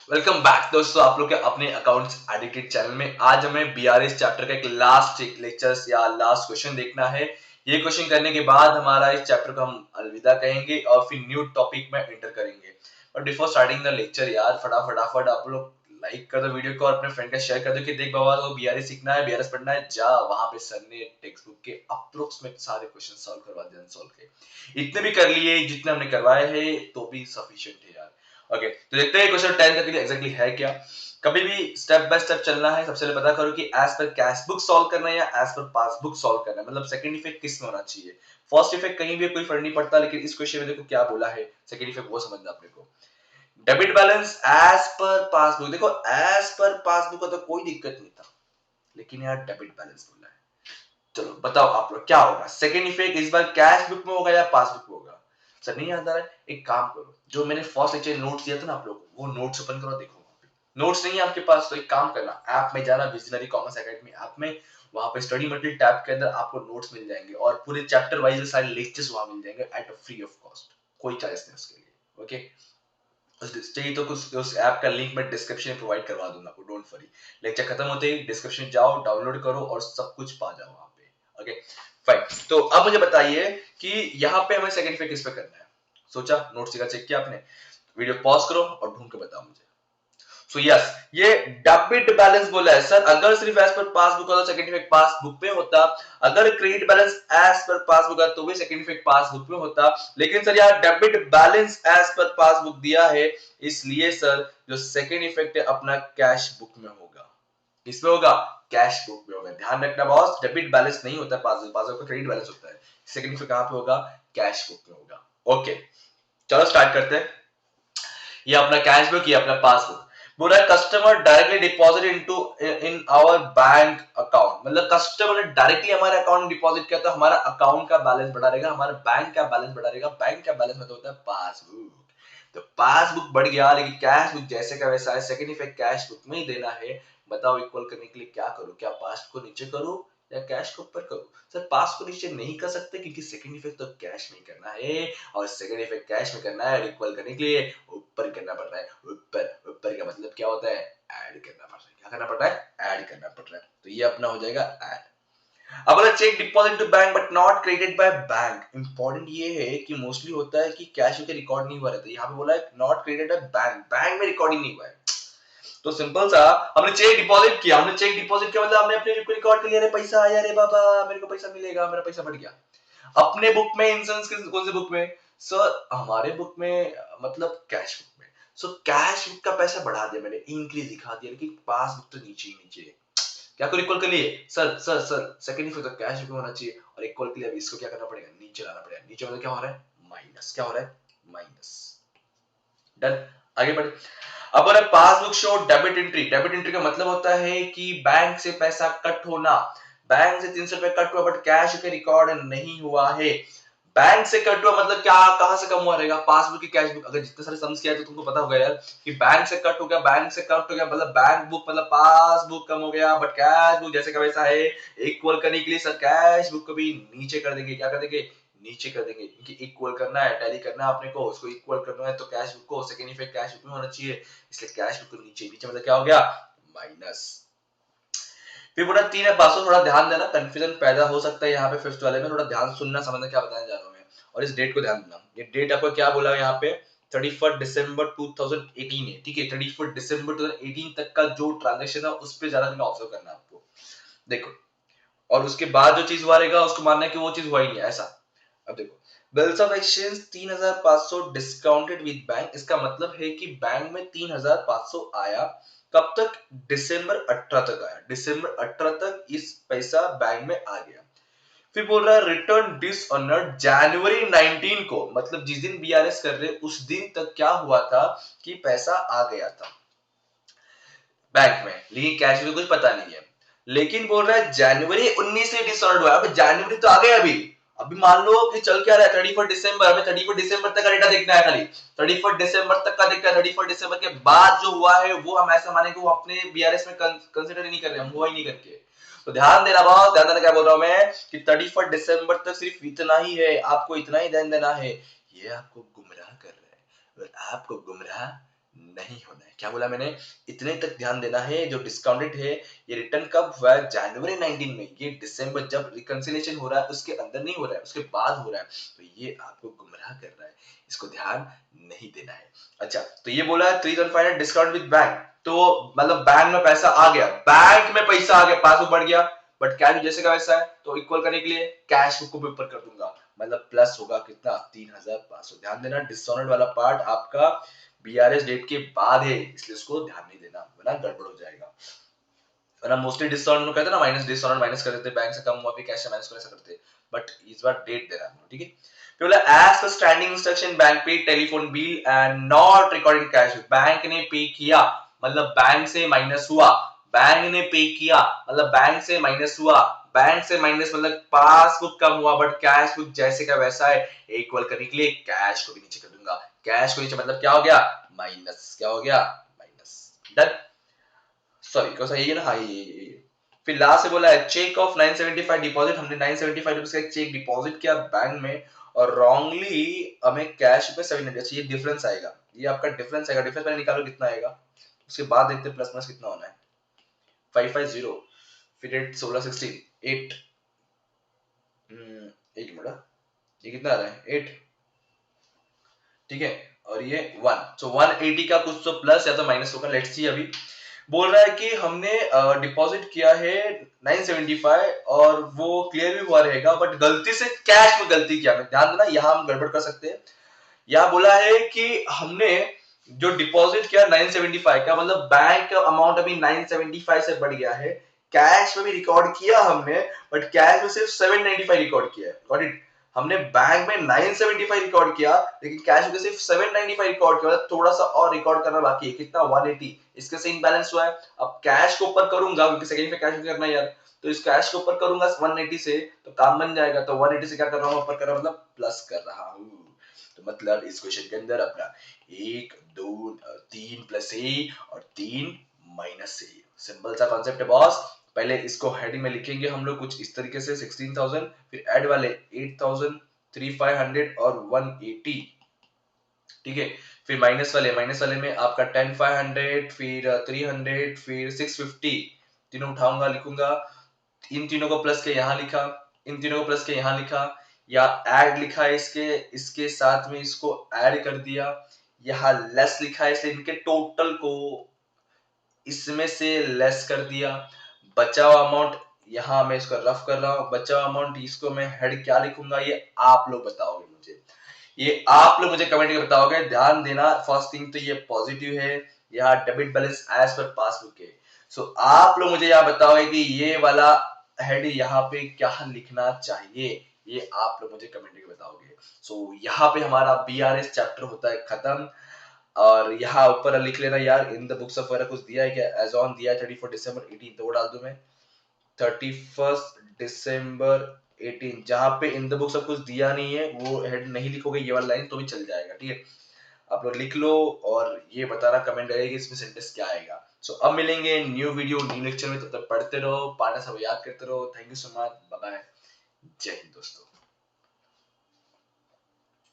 Welcome back दोस्तों, आप लोग के अपने अकाउंट्स एडिटेड चैनल में। आज हमें बीआरएस चैप्टर का एक लास्ट लेक्चर्स या लास्ट क्वेश्चन देखना है। ये क्वेश्चन करने के बाद हमारा इस चैप्टर को हम अलविदा कहेंगे और फिर न्यू टॉपिक में एंटर करेंगे। But before starting the lecture यार, फटाफट आप लोग लाइक कर दो वीडियो को और अपने फ्रेंड का शेयर कर दो कि देख बाबा, तो बीआरएस सीखना है, बीआरएस पढ़ना है, जा वहां पे सर ने टेक्स्ट बुक के अप्रोक्सीमेट सारे क्वेश्चन सॉल्व करवा दिए, अनसॉल्व के। इतने भी कर लिए जितने हमने करवाए हैं तो भी सफिशिएंट है यार। ओके, तो देखते हैं क्वेश्चन 10 तक के लिए एग्जैक्टली है क्या। कभी भी स्टेप बाय स्टेप चलना है। सबसे पहले पता करो कि as per cash book solve करना है या एज पर पासबुक सॉल्व करना है, मतलब सेकंड इफेक्ट किस में होना चाहिए। फर्स्ट इफेक्ट कहीं भी कोई फर्क नहीं पड़ता, लेकिन इस क्वेश्चन में देखो क्या बोला है, सेकंड इफेक्ट वो समझना अपने को। Debit balance as per passbook, देखो एज पर पासबुक का तो कोई दिक्कत नहीं था, लेकिन यार डेबिट बैलेंस बोला है। चलो बताओ आप लोग क्या होगा, सेकंड इफेक्ट इस बार कैश बुक में होगा या पासबुक में होगा। सर नहीं याद आ रहा है, एक काम करो, जो मैंने फर्स्ट लेक्चर नोट्स दिया था ना आप लोगों को, वो नोट्स ओपन करो, देखो वहां पे नोट्स नहीं है आपके पास तो एक काम करना, ऐप में जाना, विजनरी कॉमर्स एकेडमी ऐप में, वहां पे स्टडी मटेरियल टैब के अंदर आपको नोट्स मिल जाएंगे और पूरे चैप्टर वाइज सारे लेक्चर्स वहां मिल जाएंगे at a free of cost, कोई चार्जेस नहीं उसके लिए। ओके, चाहिए तो कुछ उस ऐप का लिंक मैं डिस्क्रिप्शन में प्रोवाइड करवा दूंगा आपको, डोंट वरी। लेक्चर खत्म होते ही डिस्क्रिप्शन जाओ, डाउनलोड करो और सब कुछ पा जाओ वहां पे। ओके फाइन, तो अब मुझे बताइए कि यहाँ पे हमें सेकंड पे किस पे करना है। सोचा, नोट्स का चेक किया आपने, वीडियो पॉज करो और ढूंढ के बताओ मुझे। सो यस, ये डेबिट बैलेंस बोला है सर, अगर सिर्फ एज पर पासबुक होता सेकंड इफेक्ट पासबुक पे होता, अगर credit balance as per passbook है तो भी सेकंड इफेक्ट पासबुक में होता, लेकिन सर यार debit balance as per passbook दिया है, इसलिए सर जो सेकंड इफेक्ट है अपना कैश बुक में होगा। किसमें होगा? कैश बुक में होगा। ध्यान रखना बॉस, डेबिट बैलेंस नहीं होता पासबुक, पासबुक का क्रेडिट बैलेंस होता है। सेकंड इफेक्ट कहां पे होगा? कैश बुक में होगा। ओके, चलो स्टार्ट करते हैं। ये अपना कैश बुक, ये अपना पासबुक। बोला customer directly deposit into in our bank account, मतलब कस्टमर ने डायरेक्टली हमारे अकाउंट में डिपॉजिट किया तो हमारा अकाउंट का बैलेंस बढ़ा रहेगा, हमारा बैंक का बैलेंस बढ़ा रहेगा। बैंक का बैलेंस मतलब होता है पासबुक। तो पासबुक बढ़ गया, लेकिन कैश बुक जैसे का वैसा है, सेकंड इफेक्ट कैश बुक में ही देना है। बताओ इक्वल करने के लिए क्या करूं, क्या पास को नीचे करूं या कैश को ऊपर करूं। सर पास को नीचे नहीं कर सकते क्योंकि सेकंड इफेक्ट तो कैश में करना है और सेकंड इफेक्ट कैश में करना है, इक्वल करने के लिए ऊपर करना पड़ रहा है। ऊपर ऊपर का मतलब क्या होता है? ऐड करना पड़ रहा है। क्या करना पड़ रहा है? ऐड करना पड़ रहा है। तो ये अपना हो जाएगा ऐड। अब अगर cheque deposit to bank but not credited by bank, important ये है कि मोस्टली होता है कि कैश के रिकॉर्ड नहीं हुआ रहता, यहाँ पे बोला है not credited by bank, bank में रिकॉर्ड ही नहीं हुआ है। तो सिंपल सा, हमने चेक डिपॉजिट किया, हमने चेक डिपॉजिट किया मतलब हमने अपने रिकॉर्ड के लिए, अरे पैसा आया रे बाबा, मेरे को पैसा मिलेगा, मेरा पैसा बढ़ गया। अपने बुक में इन सेंस कौन से बुक में? सर हमारे बुक में, मतलब कैश बुक में। सो कैश बुक का पैसा बढ़ा दिया मैंने, इंक्रीज दिखा दिया, लेकिन पास बुक तो नीचे ही नीचे है। क्या करो इक्वल के लिए? सर सेकंड इफ तो कैश बुक में होना चाहिए और इक्वल के लिए अब इसको क्या करना पड़ेगा? नीचे लाना पड़ेगा। नीचे मतलब क्या हो रहा है? माइनस। क्या हो रहा है? माइनस। डन, आगे बढ़े। अब अगर passbook show debit entry, debit entry का मतलब होता है कि बैंक से पैसा कट होना। बैंक से 300 रुपए कट हुआ बट कैश के रिकॉर्ड नहीं हुआ है। बैंक से कट हुआ मतलब क्या, कहां से कम हुआ रहेगा? पासबुक की कैश बुक, अगर जितने सारे सम्स किया है तो तुमको पता होगा यार कि बैंक से कट हो गया, बैंक से कट हो गया मतलब बैंक बुक मतलब पासबुक कम हो गया, बट कैश बुक जैसे का वैसा है। इक्वल करने के लिए सर कैश बुक को भी नीचे कर देंगे। क्या कर देंगे? नीचे कर देंगे, क्योंकि इक्वल करना है, टैली करना है अपने को, उसको इक्वल करना है तो कैश बुक को सेकंड इफेक्ट कैश बुक में होना चाहिए, इसलिए कैश बुक को नीचे, नीचे मतलब क्या हो गया? माइनस। फिर बोला 3 है 500, थोड़ा ध्यान देना, कंफ्यूजन पैदा हो सकता है यहाँ पे फिफ्थ वाले में, थोड़ा ध्यान सुनना समझना क्या बताने जा रहा हूँ मैं, और इस डेट को ध्यान देना। ये डेट आपको क्या बोला है यहाँ पे? 31 दिसंबर 2018 है, ठीक है। 31 दिसंबर 2018 तक का जो ट्रांजेक्शन है उस पर ज्यादा दिन ऑब्जर्व करना है आपको। देखो, और उसके बाद जो चीज हुआ रहेगा उसको मानना है कि वो चीज हुआ ही नहीं है, ऐसा। अब देखो, bills of exchange 3500 discounted with bank, इसका मतलब है कि बैंक में 3500 आया। कब तक? दिसंबर 18 तक आया, दिसंबर 18 तक इस पैसा बैंक में आ गया। फिर बोल रहा है रिटर्न डिसऑनर्ड जनवरी 19 को, मतलब जिस दिन बीआरएस कर रहे उस दिन तक क्या हुआ था कि पैसा आ गया था बैंक में, लेकिन कैश में कुछ पता नहीं है। लेकिन बोल रहा है जनवरी 19 से डिसऑर्डर हुआ। अभी जनवरी तो आ गया, अभी मान लो कि चल क्या रहा है 31 दिसंबर, हमें 31 दिसंबर तक का डेटा देखना है खाली, 31 दिसंबर तक का देखना है। 31 दिसंबर के बाद जो हुआ है वो हम ऐसा माने कि वो अपने बीआरएस में कंसीडर ही नहीं कर रहे, हम हुआ ही नहीं करके। तो ध्यान देना बहुत, ध्यान देना क्या बोल रहा हूं मैं कि 31 दिसंबर तक सिर्फ इतना ही है, आपको इतना ही ध्यान देना है। ये आपको गुमराह कर रहा है और आपको गुमराह नहीं होना है। क्या बोला मैंने? इतने तक ध्यान देना है। जो डिस्काउंटेड है ये रिटर्न कब हुआ है? जनवरी 19 में। ये दिसंबर जब रिकंसिलिएशन हो रहा है उसके अंदर नहीं हो रहा है, उसके बाद हो रहा है। तो ये आपको गुमराह कर रहा है, इसको ध्यान नहीं देना है। अच्छा, तो ये बोला है 3500 डिस्काउंट विद बैंक, तो मतलब बैंक में पैसा आ गया, बैंक में पैसा आ गया, पासबुक बढ़ गया, बट कैश जैसे का वैसा है। तो इक्वल करने के लिए कैश बुक को ऊपर कर दूंगा, मतलब प्लस होगा कितना? 3500। ध्यान देना डिस्काउंटेड वाला पार्ट आपका बीआरएस डेट के बाद है, इसलिए उसको ध्यान नहीं देना, वरना गड़बड़ हो जाएगा। वरना मोस्टली डिस्काउंट में कहते हैं ना, माइनस डिस्काउंट माइनस कर देते, बैंक से कम हुआ भी कैश से माइनस कर ऐसा करते, बट इस बार डेट देना है, ठीक है। फिर बोला as per standing instruction bank pay telephone bill and not recording cash. Bank ने पे किया मतलब बैंक से माइनस हुआ, बैंक ने पे किया मतलब बैंक से माइनस हुआ, बैंक से माइनस मतलब पासबुक कम हुआ बट कैश बुक जैसे का वैसा है। इक्वल करने के लिए कैश को भी नीचे कर दूंगा, कैश को नीचे मतलब क्या हो गया? माइनस। क्या हो गया? माइनस। डन। सॉरी कौन सा? ये ना, हाँ ये। फिर लास्ट से बोला है चेक ऑफ 975 डिपॉजिट। हमने 975 रुपीस का एक चेक डिपॉजिट किया बैंक में और रॉन्गली हमें कैश पे 700। अच्छा, ये डिफरेंस आएगा, ये आपका डिफरेंस आएगा। डिफरेंस पहले निकालो कितना आएगा, उसके बाद देखते हैं प्लस माइनस कितना होना है। 550 फिर 8 16 16 8 एक मिनट, ये कितना आ रहा है? 8, ठीक है। और ये 1, सो 180 का कुछ तो प्लस या तो माइनस होगा, लेट्स सी। अभी बोल रहा है कि हमने डिपॉजिट किया है 975 और वो क्लियर भी हुआ रहेगा, बट गलती से कैश में गलती किया। मैं ध्यान देना, यहाँ हम गड़बड़ कर सकते हैं। यहाँ बोला है कि हमने जो डिपॉजिट किया 975 का, मतलब बैंक का अमाउंट अभी 975 से बढ़ गया है। कैश में भी रिकॉर्ड किया हमने, बट कैश में सिर्फ 795 रिकॉर्ड किया है। Got it? हमने बैंक में 975 रिकॉर्ड किया लेकिन कैश में सिर्फ 795 रिकॉर्ड किया, मतलब थोड़ा सा और रिकॉर्ड करना बाकी है। कितना? 180। इसके से इम्बैलेंस हुआ है। अब कैश को ऊपर करूंगा क्योंकि सेकंड पे कैश करना है यार, तो इस कैश को ऊपर करूंगा 180 से तो काम बन जाएगा। तो 180 से क्या कर रहा हूँ? ऊपर कर रहा हूँ मतलब प्लस कर रहा हूँ। तो मतलब इस क्वेश्चन के अंदर अपना 1 2 3 प्लस ए और 3 माइनस ए, सिंपल सा कॉन्सेप्ट है बॉस। पहले इसको हेडिंग में लिखेंगे हम लोग कुछ इस तरीके से 16,000, फिर ऐड वाले 8,000 3500 और 180, ठीक है। फिर माइनस वाले में आपका 10,500 फिर 300 फिर 650, तीनों उठाऊंगा लिखूंगा। इन तीनों को प्लस के यहाँ लिखा, इन तीनों को प्लस के यहाँ लिखा, या ऐड लिखा है इसके इसके साथ में इसको ऐड कर दिया, यहाँ लेस लिखा है इसलिए इनके टोटल को इसमें से लेस कर दिया। बचा हुआ अमाउंट यहाँ मैं इसको रफ कर रहा हूँ, बचा हुआ अमाउंट इसको मैं हेड क्या लिखूंगा ये आप लोग बताओगे मुझे, ये आप लोग मुझे कमेंट करके बताओगे। ध्यान देना, फर्स्ट थिंग तो ये पॉजिटिव है, यहाँ debit balance as per passbook है। सो आप लोग मुझे यहाँ बताओगे कि ये वाला हेड यहाँ पे क्या लिखना चाहिए, ये आप लोग मुझे कमेंट करके बताओगे। सो यहाँ पे हमारा बीआरएस चैप्टर होता है खत्म। और यहाँ ऊपर लिख लेना यार, इन द बुक्स ऑफ वगैरह कुछ दिया है क्या? एज ऑन दिया है 34 दिसंबर 18, तो वो डाल दूं मैं 31 दिसंबर 18। जहां पे इन द बुक्स ऑफ कुछ दिया नहीं है वो हेड नहीं लिखोगे ये वाला लाइन तो भी चल जाएगा, ठीक है। आप लोग लिख लो और ये बताना कमेंट करेगा कि इसमें सेंटेंस क्या आएगा। सो अब मिलेंगे न्यू वीडियो न्यू लेक्चर में, तब तक पढ़ते रहो, पार्टनर सब याद करते रहो। Thank you so much, bye bye, जय हिंद दोस्तों।